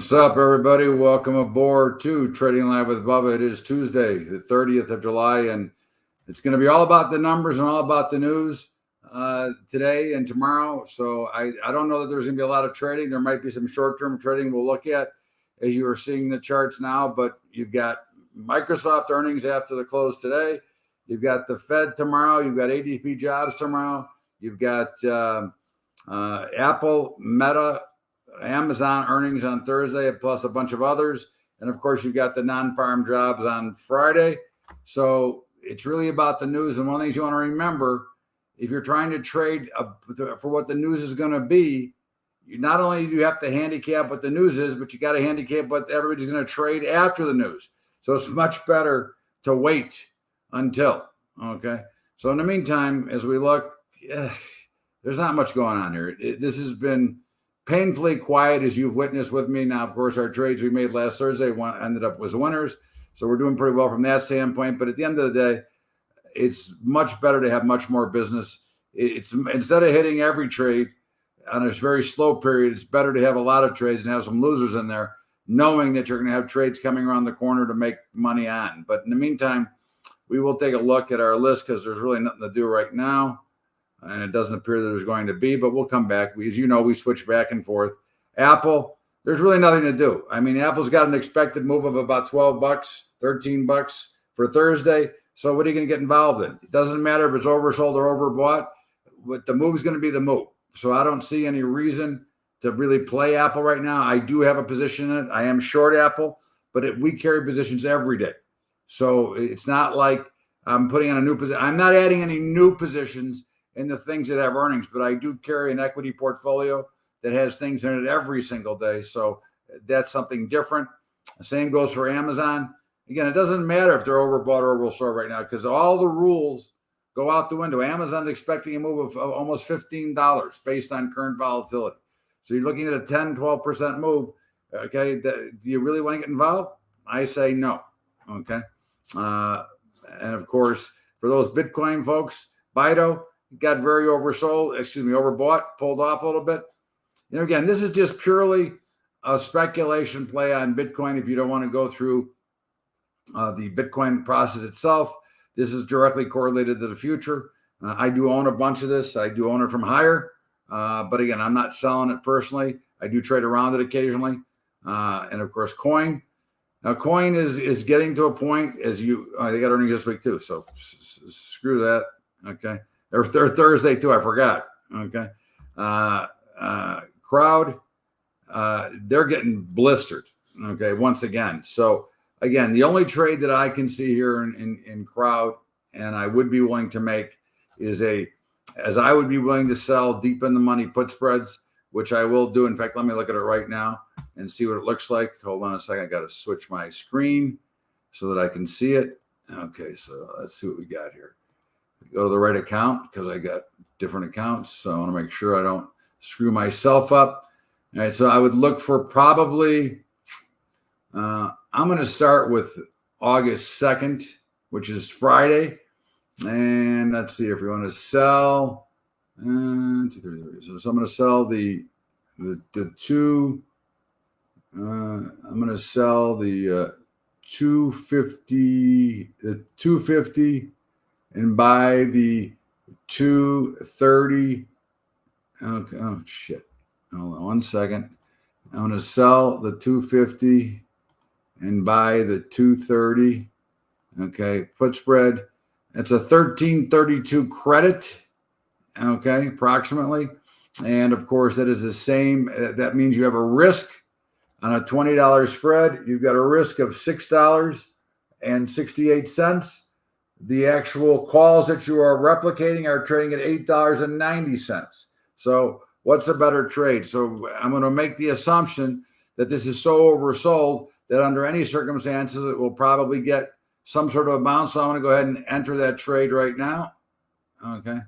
What's up, everybody? Welcome aboard to Trading Live with Bubba. It is Tuesday, the 30th of July, and it's going to be all about the numbers and all about the news today and tomorrow. So I don't know that there's going to be a lot of trading. There might be some short-term trading we'll look at as you are seeing the charts now, but you've got Microsoft earnings after the close today. You've got the Fed tomorrow. You've got ADP jobs tomorrow. You've got Apple, Meta, Amazon earnings on Thursday, plus a bunch of others. And of course, you've got the non-farm jobs on Friday. So it's really about the news. And one of the things you want to remember, if you're trying to trade for what the news is going to be, not only do you have to handicap what the news is, but you got to handicap what everybody's going to trade after the news. So it's much better to wait until, okay? So in the meantime, as we look, there's not much going on here. This has been painfully quiet, as you've witnessed with me. Now, of course, our trades we made last Thursday ended up as winners. So we're doing pretty well from that standpoint. But at the end of the day, it's much better to have much more business. It's instead of hitting every trade on a very slow period, it's better to have a lot of trades and have some losers in there, knowing that you're going to have trades coming around the corner to make money on. But in the meantime, we will take a look at our list because there's really nothing to do right now. And it doesn't appear that there's going to be, but we'll come back. As you know, we switch back and forth. Apple, there's really nothing to do. I mean, Apple's got an expected move of about $12, $13 for Thursday. So what are you going to get involved in? It doesn't matter if it's oversold or overbought. But the move is going to be the move. So I don't see any reason to really play Apple right now. I do have a position in it. I am short Apple, but we carry positions every day. So it's not like I'm putting on a new position. I'm not adding any new positions in the things that have earnings, but I do carry an equity portfolio that has things in it every single day. So that's something different. The same goes for Amazon. Again, it doesn't matter if they're overbought or oversold right now because all the rules go out the window. Amazon's expecting a move of almost $15 based on current volatility. So you're looking at a 10, 12% move. Okay. Do you really want to get involved? I say no. Okay. And of course, for those Bitcoin folks, Bido got very overbought, pulled off a little bit. Again, this is just purely a speculation play on Bitcoin. If you don't want to go through the Bitcoin process itself, this is directly correlated to the future. I do own a bunch of this. I do own it from higher. But again, I'm not selling it personally. I do trade around it occasionally. And of course, Coin. Now, Coin is getting to a point as they got earnings this week too. So screw that. Okay. They're Thursday too. I forgot. Okay. Crowd, they're getting blistered. Okay. Once again. So again, the only trade that I can see here in Crowd, and I would be willing to make is as I would be willing to sell deep in the money put spreads, which I will do. In fact, let me look at it right now and see what it looks like. Hold on a second. I got to switch my screen so that I can see it. Okay. So let's see what we got here. Go to the right account because I got different accounts. So I want to make sure I don't screw myself up. All right. So I would look for probably, I'm going to start with August 2nd, which is Friday. And let's see if we want to sell. 2, 3, 3. So I'm going to sell the two. I'm going to sell the 250, and buy the 230. Okay. Oh, shit. Hold on 1 second. I'm going to sell the 250 and buy the 230. Okay. Put spread. It's a 1332 credit. Okay. Approximately. And of course, that is the same. That means you have a risk on a $20 spread. You've got a risk of $6.68. The actual calls that you are replicating are trading at $8.90. So what's a better trade? So I'm going to make the assumption that this is so oversold that under any circumstances, it will probably get some sort of a bounce. So I'm going to go ahead and enter that trade right now. Okay.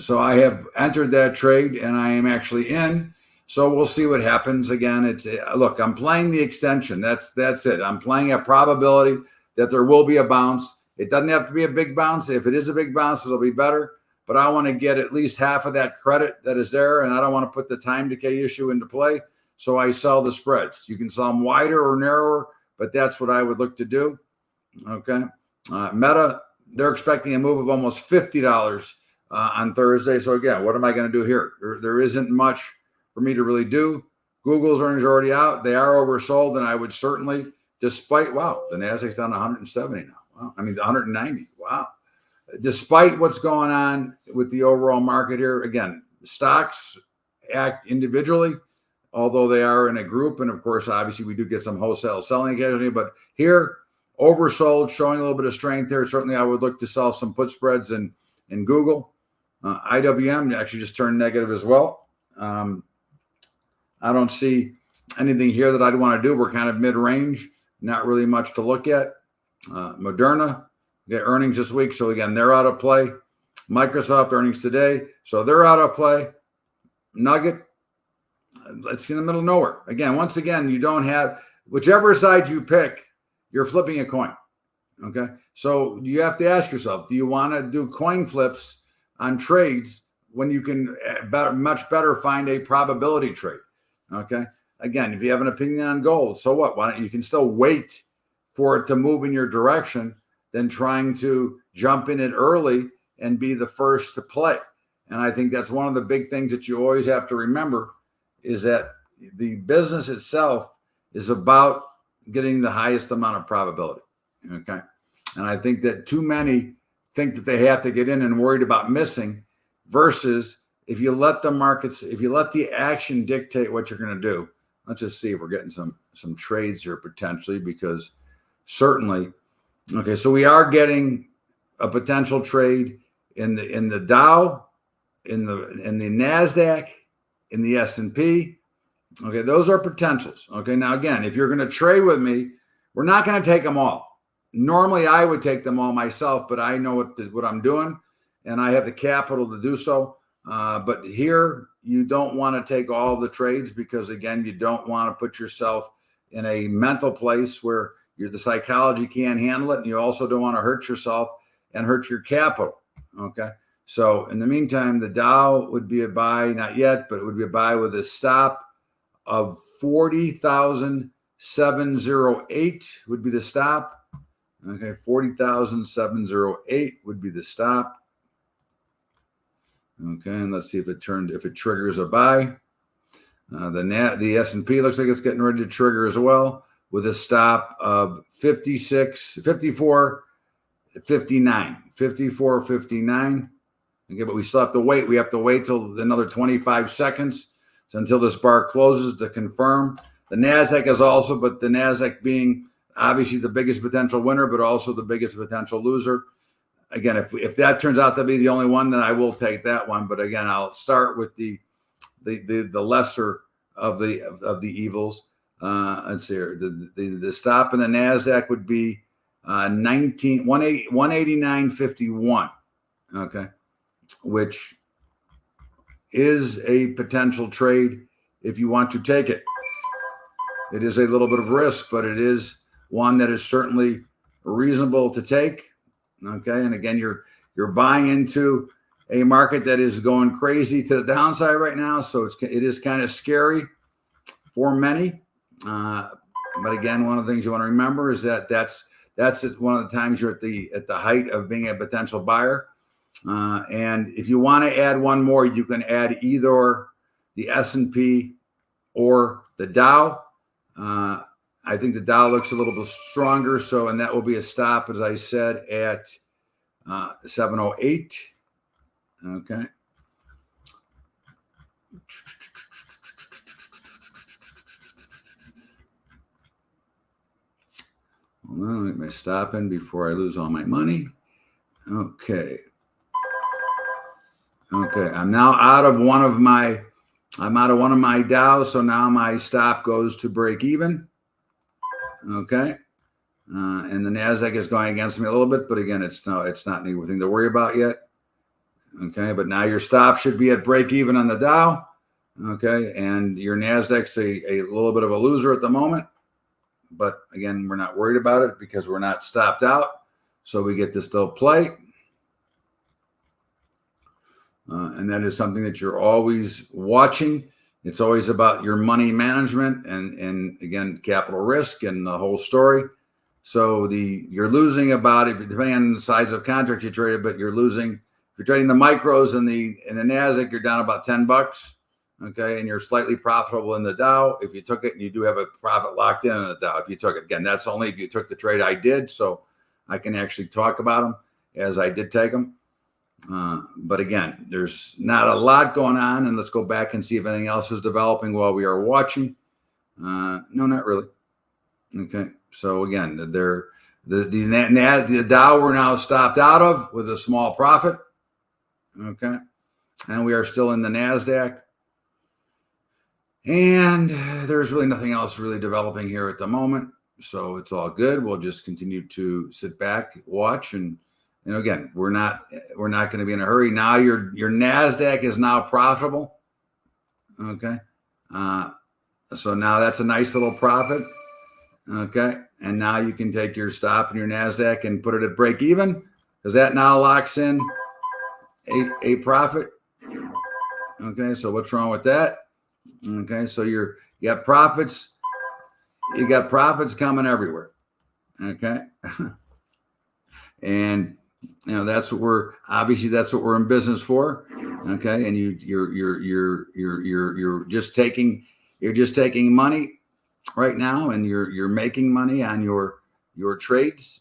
So I have entered that trade and I am actually in. So we'll see what happens. Again, look, I'm playing the extension. That's it. I'm playing a probability that there will be a bounce. It doesn't have to be a big bounce. If it is a big bounce, it'll be better. But I want to get at least half of that credit that is there, and I don't want to put the time decay issue into play. so I sell the spreads. You can sell them wider or narrower, but that's what I would look to do. Okay. Meta, they're expecting a move of almost $50 on Thursday. So again, what am I going to do here? There isn't much for me to really do. Google's earnings are already out. They are oversold, and I would certainly, despite, wow, the Nasdaq's down to 170 now. Wow. I mean, 190. Wow. Despite what's going on with the overall market here, again, stocks act individually, although they are in a group. And of course, obviously, we do get some wholesale selling occasionally. But here, oversold, showing a little bit of strength there. Certainly, I would look to sell some put spreads in Google. IWM actually just turned negative as well. I don't see anything here that I'd want to do. We're kind of mid-range, not really much to look at. Moderna, get earnings this week. So again, they're out of play. Microsoft earnings today. So they're out of play. Nugget, it's in the middle of nowhere. Again, once again, you don't have, whichever side you pick, you're flipping a coin. Okay. So you have to ask yourself, do you want to do coin flips on trades when you can much better find a probability trade? Okay. Again, if you have an opinion on gold, so what? Why don't you can still wait for it to move in your direction than trying to jump in it early and be the first to play. And I think that's one of the big things that you always have to remember is that the business itself is about getting the highest amount of probability. Okay. And I think that too many think that they have to get in and worried about missing versus if you let the markets, if you let the action dictate what you're going to do. Let's just see if we're getting some trades here potentially, because certainly, okay, so we are getting a potential trade in the Dow, in the Nasdaq, in the S&P. Okay, those are potentials. Okay, now again, if you're going to trade with me, we're not going to take them all. Normally, I would take them all myself, but I know what I'm doing, and I have the capital to do so. But here, you don't want to take all the trades because, again, you don't want to put yourself in a mental place where the psychology can't handle it, and you also don't want to hurt yourself and hurt your capital. Okay, so in the meantime, the Dow would be a buy, not yet, but it would be a buy with a stop of 40,708 would be the stop. Okay, 40,708 would be the stop. Okay, and let's see if it triggers a buy. The S&P looks like it's getting ready to trigger as well with a stop of 54.59. Okay, but we still have to wait. We have to wait till another 25 seconds until this bar closes to confirm. The Nasdaq is also, but the Nasdaq being obviously the biggest potential winner, but also the biggest potential loser. Again, if that turns out to be the only one, then I will take that one. But again, I'll start with the lesser of the evils. Let's see here. The stop in the Nasdaq would be 189.51. Okay, which is a potential trade if you want to take it. It is a little bit of risk, but it is one that is certainly reasonable to take. Okay, and again, you're buying into a market that is going crazy to the downside right now, so it is kind of scary for many. But again, one of the things you want to remember is that that's one of the times you're at the height of being a potential buyer. And if you want to add one more, you can add either the S&P or the Dow. I think the Dow looks a little bit stronger, and that will be a stop, as I said, at 708. Okay. Hold on, let me stop in before I lose all my money. Okay. Okay, I'm now out of one of my Dows, so now my stop goes to break even. Okay, and the Nasdaq is going against me a little bit, but again, it's not anything to worry about yet. Okay, but now your stop should be at break even on the Dow. Okay, and your Nasdaq's a little bit of a loser at the moment, but again, we're not worried about it because we're not stopped out, so we get to still play. And that is something that you're always watching It's always about your money management and again, capital risk and the whole story. So you're losing about, if depending on the size of contract you traded, but you're losing, if you're trading the micros and the NASDAQ, you're down about $10. Okay. And you're slightly profitable in the Dow. If you took it, and you do have a profit locked in the Dow, if you took it, again, that's only if you took the trade I did. So I can actually talk about them as I did take them. But again, there's not a lot going on, and let's go back and see if anything else is developing while we are watching. No, not really. Okay. So again, the Dow we're now stopped out of with a small profit. Okay. And we are still in the NASDAQ. And there's really nothing else really developing here at the moment. So it's all good. We'll just continue to sit back, watch, and again, we're not going to be in a hurry. Now your NASDAQ is now profitable. Okay. So now that's a nice little profit. Okay. And now you can take your stop in your NASDAQ and put it at break even, because that now locks in a profit. Okay. So what's wrong with that? Okay. So you got profits. You got profits coming everywhere. Okay. And that's what we're in business for. Okay. And you're just taking money right now, and you're making money on your trades.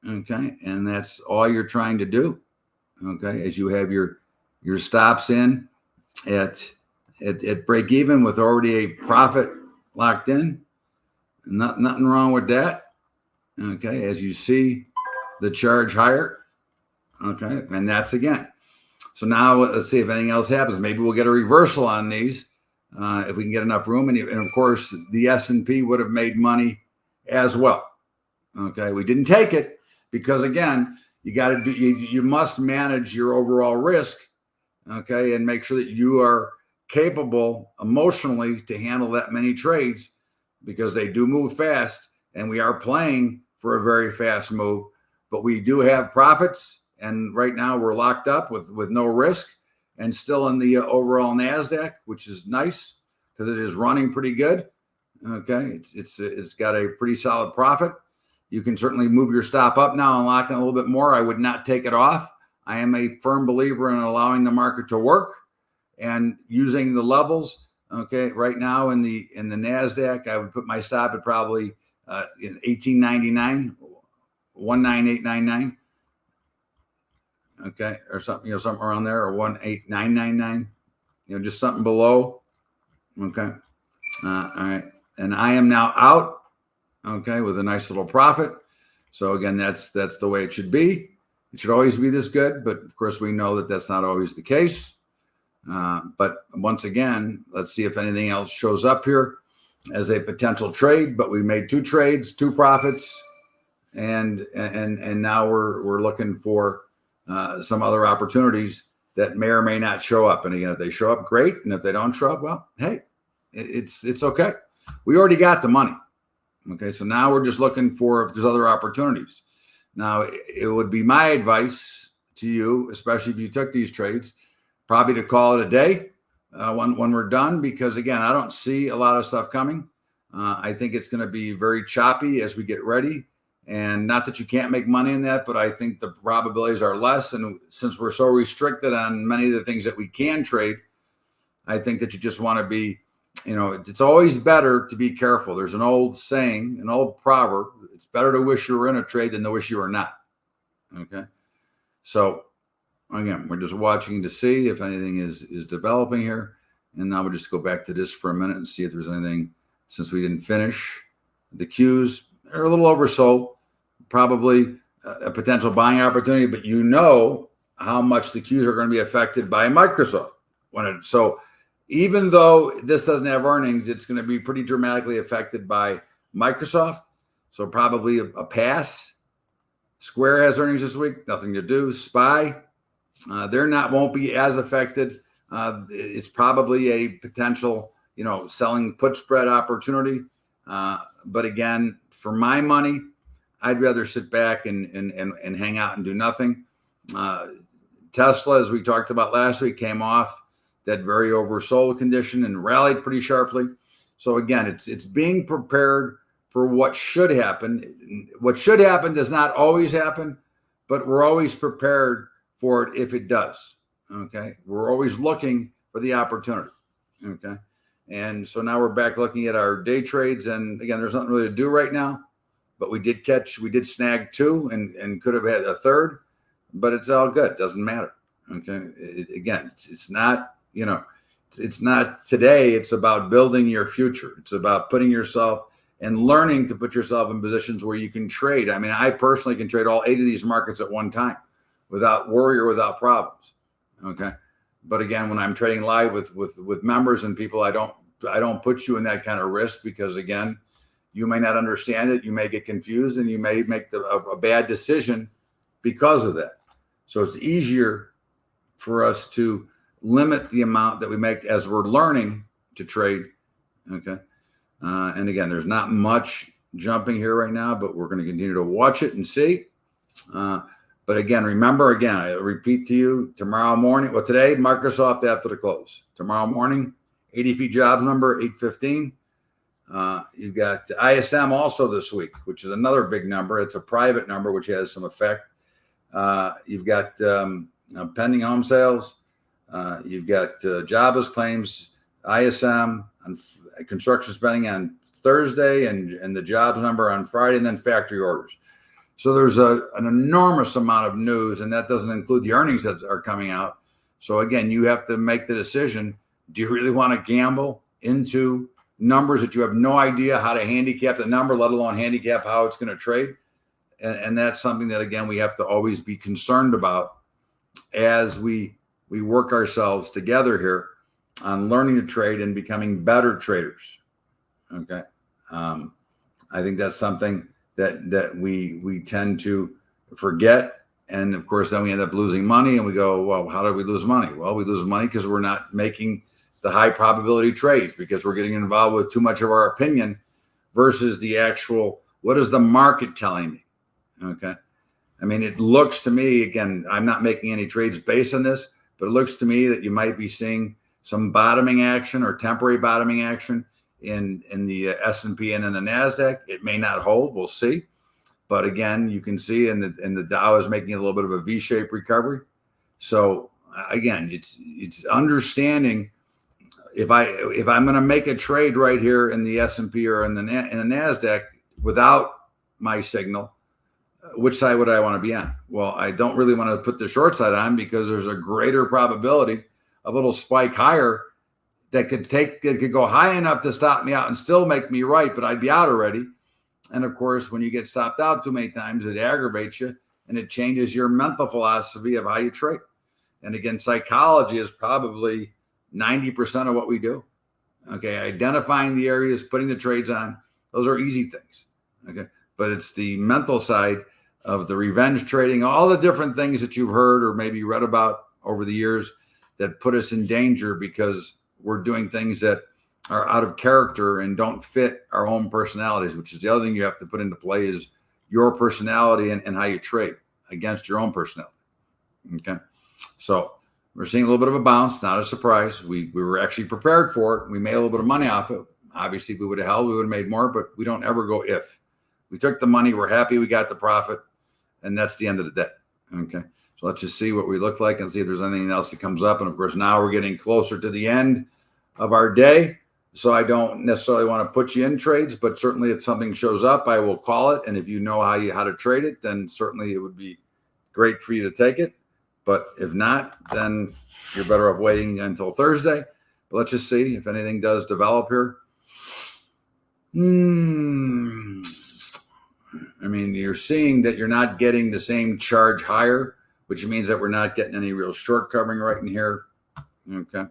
Okay. And that's all you're trying to do. Okay. As you have your stops in at break even with already a profit locked in. Nothing wrong with that. Okay. As you see the charge higher. Okay. And that's again. So now let's see if anything else happens. Maybe we'll get a reversal on these if we can get enough room. And of course, the S&P would have made money as well. Okay. We didn't take it because, again, you must manage your overall risk. Okay. And make sure that you are capable emotionally to handle that many trades, because they do move fast, and we are playing for a very fast move. But we do have profits, and right now we're locked up with no risk, and still in the overall NASDAQ, which is nice because it is running pretty good. Okay, it's got a pretty solid profit. You can certainly move your stop up now and lock in a little bit more. I would not take it off. I am a firm believer in allowing the market to work and using the levels. Okay, right now in the NASDAQ, I would put my stop at probably in 1899. 19899, okay, or something, something around there, or 18999, just something below. Okay, all right, and I am now out. Okay, with a nice little profit. So again, that's the way it should be. It should always be this good, but of course we know that that's not always the case. But once again, let's see if anything else shows up here as a potential trade. But we made 2 trades, 2 profits. And now we're looking for some other opportunities that may or may not show up. And again, if they show up, great. And if they don't show up, well, hey, it's okay. We already got the money. Okay, so now we're just looking for if there's other opportunities. Now, it would be my advice to you, especially if you took these trades, probably to call it a day when we're done, because again, I don't see a lot of stuff coming. I think it's going to be very choppy as we get ready. And not that you can't make money in that, but I think the probabilities are less. And since we're so restricted on many of the things that we can trade, I think that you just want to be, it's always better to be careful. There's an old saying, an old proverb. It's better to wish you were in a trade than to wish you were not. Okay. So again, we're just watching to see if anything is developing here. And now we'll just go back to this for a minute and see if there's anything, since we didn't finish. The Qs are a little oversold, probably a potential buying opportunity, but how much the Qs are going to be affected by Microsoft. So even though this doesn't have earnings, it's going to be pretty dramatically affected by Microsoft. So probably a pass. Square has earnings this week, nothing to do. SPY, won't be as affected. It's probably a potential, selling put spread opportunity. But again, for my money, I'd rather sit back and hang out and do nothing. Tesla, as we talked about last week, came off that very oversold condition and rallied pretty sharply. So again, it's being prepared for what should happen. What should happen does not always happen, but we're always prepared for it if it does. Okay. We're always looking for the opportunity. Okay. And so now we're back looking at our day trades. And again, there's nothing really to do right now, but we did snag 2 and could have had a third, but it's all good. It doesn't matter. Okay. It's not, it's not today. It's about building your future. It's about putting yourself and learning to put yourself in positions where you can trade. I mean, I personally can trade all 8 of these markets at one time without worry or without problems. Okay. But again, when I'm trading live with members and people, I don't put you in that kind of risk, because again, you may not understand it. You may get confused and you may make a bad decision because of that. So it's easier for us to limit the amount that we make as we're learning to trade. Okay. And again, there's not much jumping here right now, but we're going to continue to watch it and see. But again, remember, I repeat to you, tomorrow morning, today, Microsoft after the close. Tomorrow morning, ADP jobs number, 8:15. You've got ISM also this week, which is another big number. It's a private number, which has some effect. You've got pending home sales. You've got jobless claims, ISM, and construction spending on Thursday, and the jobs number on Friday, and then factory orders. So there's an enormous amount of news, and that doesn't include the earnings that are coming out. So again, you have to make the decision. Do you really want to gamble into numbers that you have no idea how to handicap the number, let alone handicap how it's going to trade? And that's something that, again, we have to always be concerned about as we work ourselves together here on learning to trade and becoming better traders. Okay. I think that's something that we tend to forget. And of course, then we end up losing money and we go, well, how did we lose money? Well, we lose money because we're not making the high probability trades, because we're getting involved with too much of our opinion versus the actual, what is the market telling me? Okay. I mean, it looks to me, again, I'm not making any trades based on this, but it looks to me that you might be seeing some bottoming action or temporary bottoming action in the S&P and in the NASDAQ. It may not hold. We'll see. But again, you can see in the Dow is making a little bit of a V-shaped recovery. So again, it's understanding if I'm going to make a trade right here in the S&P or in the NASDAQ without my signal, which side would I want to be on? Well, I don't really want to put the short side on, because there's a greater probability of a little spike higher that could go high enough to stop me out and still make me right, but I'd be out already. And of course, when you get stopped out too many times, it aggravates you and it changes your mental philosophy of how you trade. And again, psychology is probably 90% of what we do. Okay. Identifying the areas, putting the trades on, those are easy things. Okay. But it's the mental side of the revenge trading, all the different things that you've heard or maybe read about over the years that put us in danger, because we're doing things that are out of character and don't fit our own personalities, which is the other thing you have to put into play, is your personality and how you trade against your own personality. Okay. So we're seeing a little bit of a bounce, not a surprise. We were actually prepared for it. We made a little bit of money off it. Obviously, if we would have held, we would have made more, but we don't ever go if. We took the money, we're happy we got the profit, and that's the end of the day. Okay. So let's just see what we look like and see if there's anything else that comes up. And of course, now we're getting closer to the end of our day. So I don't necessarily want to put you in trades, but certainly if something shows up, I will call it. And if you know how to trade it, then certainly it would be great for you to take it. But if not, then you're better off waiting until Thursday. But let's just see if anything does develop here. I mean, you're seeing that you're not getting the same charge higher, which means that we're not getting any real short covering right in here. Okay.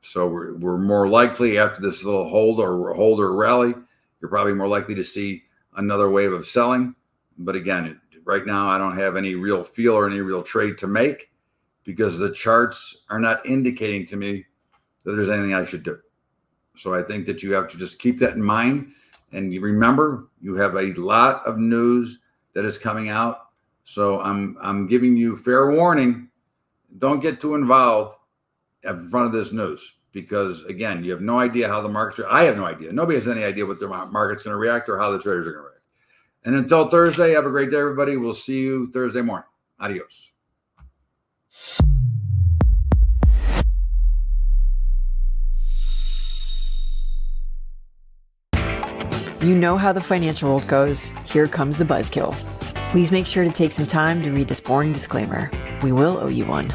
So we're more likely, after this little hold or rally, you're probably more likely to see another wave of selling. But again, right now, I don't have any real feel or any real trade to make, because the charts are not indicating to me that there's anything I should do. So I think that you have to just keep that in mind. And you remember, you have a lot of news that is coming out. So I'm giving you fair warning. Don't get too involved in front of this news, because again, you have no idea how the markets are. I have no idea. Nobody has any idea what the market's going to react or how the traders are going to react. And until Thursday, have a great day, everybody. We'll see you Thursday morning. Adios. You know how the financial world goes. Here comes the buzzkill. Please make sure to take some time to read this boring disclaimer. We will owe you one.